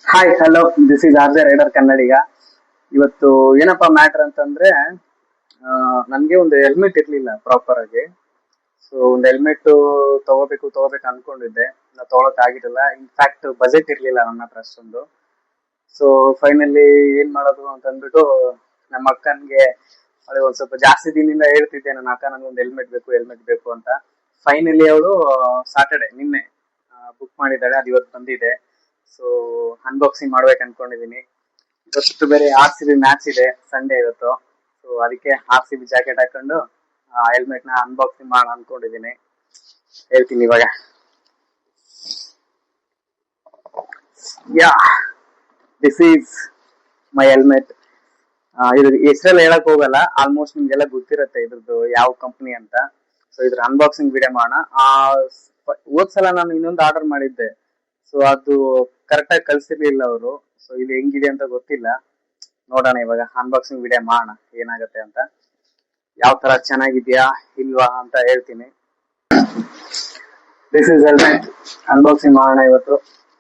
Hi hello, this is R J rider Kannadiga. ಇವತ್ತು ಏನಪ್ಪಾ matter ಅಂತಂದ್ರೆ, ನನ್ಗೆ ಒಂದು ಹೆಲ್ಮೆಟ್ ಇರ್ಲಿಲ್ಲ ಪ್ರಾಪರ್ ಆಗಿ. ಸೊ ಒಂದು ಹೆಲ್ಮೆಟ್ ತಗೋಬೇಕು ಅನ್ಕೊಂಡಿದ್ದೆ, ನಾ ತಗೊಳಕ್ ಆಗಿರಲಿಲ್ಲ. ಇನ್ಫ್ಯಾಕ್ಟ್ ಬಜೆಟ್ ಇರ್ಲಿಲ್ಲ ನನ್ನ ಹತ್ರ ಅಷ್ಟೊಂದು. ಸೊ ಫೈನಲಿ ಏನ್ ಮಾಡೋದು ಅಂತ ಅಂದ್ಬಿಟ್ಟು ನಮ್ಮ ಅಕ್ಕನ್ಗೆ ಅವಳಿಗೆ ಒಂದ್ ಸ್ವಲ್ಪ ಜಾಸ್ತಿ ದಿನದಿಂದ ಹೇಳ್ತಿದ್ದೆ, ನನ್ನ ಅಕ್ಕ ನನಗೊಂದು ಹೆಲ್ಮೆಟ್ ಬೇಕು ಅಂತ. ಫೈನಲಿ ಅವಳು ಸಾಟರ್ಡೆ ನಿನ್ನೆ ಬುಕ್ ಮಾಡಿದ್ದಾಳೆ, ಅದು ಇವತ್ತು ಬಂದಿದೆ. ಸೊ ಅನ್ಬಾಕ್ಸಿಂಗ್ ಮಾಡ್ಬೇಕು ಅನ್ಕೊಂಡಿದೀನಿ. ಇವತ್ತು ಬೇರೆ RCB ಮ್ಯಾಚ್ ಇದೆ, ಸಂಡೇ ಇವತ್ತು. ಸೊ ಅದಕ್ಕೆ RCB ಜಾಕೆಟ್ ಹಾಕೊಂಡು ಹೆಲ್ಮೆಟ್ ನ ಅನ್ಬಾಕ್ಸಿಂಗ್ ಮಾಡೋಣ ಅನ್ಕೊಂಡಿದೀನಿ. ಹೇಳ್ತೀನಿ ಇವಾಗ. ಯಾ, ದಿಸ್ ಈಸ್ ಮೈ ಹೆಲ್ಮೆಟ್. ಇದ್ರ ಹೆಸರೆಲ್ಲ ಹೇಳಕ್ ಹೋಗಲ್ಲ, ಆಲ್ಮೋಸ್ಟ್ ನಿಮ್ಗೆಲ್ಲ ಗೊತ್ತಿರತ್ತೆ ಇದ್ರದ್ದು ಯಾವ ಕಂಪನಿ ಅಂತ. ಸೊ ಇದ್ರ ಅನ್ಬಾಕ್ಸಿಂಗ್ ವಿಡಿಯೋ ಮಾಡೋಣ. ಹೋದ್ಸಲ ನಾನು ಇನ್ನೊಂದು ಆರ್ಡರ್ ಮಾಡಿದ್ದೆ, ಸೊ ಅದು ಕರೆಕ್ಟ್ ಆಗಿ ಕಳ್ಸಿರ್ಲಿಲ್ಲ ಅವರು. ಸೊ ಇದು ಹೆಂಗಿದೆ ಅಂತ ಗೊತ್ತಿಲ್ಲ, ನೋಡೋಣ ಇವಾಗ ಅನ್ಬಾಕ್ಸಿಂಗ್ ವಿಡಿಯೋ ಮಾಡೋಣ ಏನಾಗತ್ತೆ ಅಂತ. ಯಾವ ತರ ಚೆನ್ನಾಗಿದ್ಯಾ ಇಲ್ವಾ ಅಂತ ಹೇಳ್ತೀನಿ. ದಿಸ್ ಇಸ್ ಹೆಲ್ಮೆಟ್, ಅನ್ಬಾಕ್ಸಿಂಗ್ ಮಾಡೋಣ ಇವತ್ತು.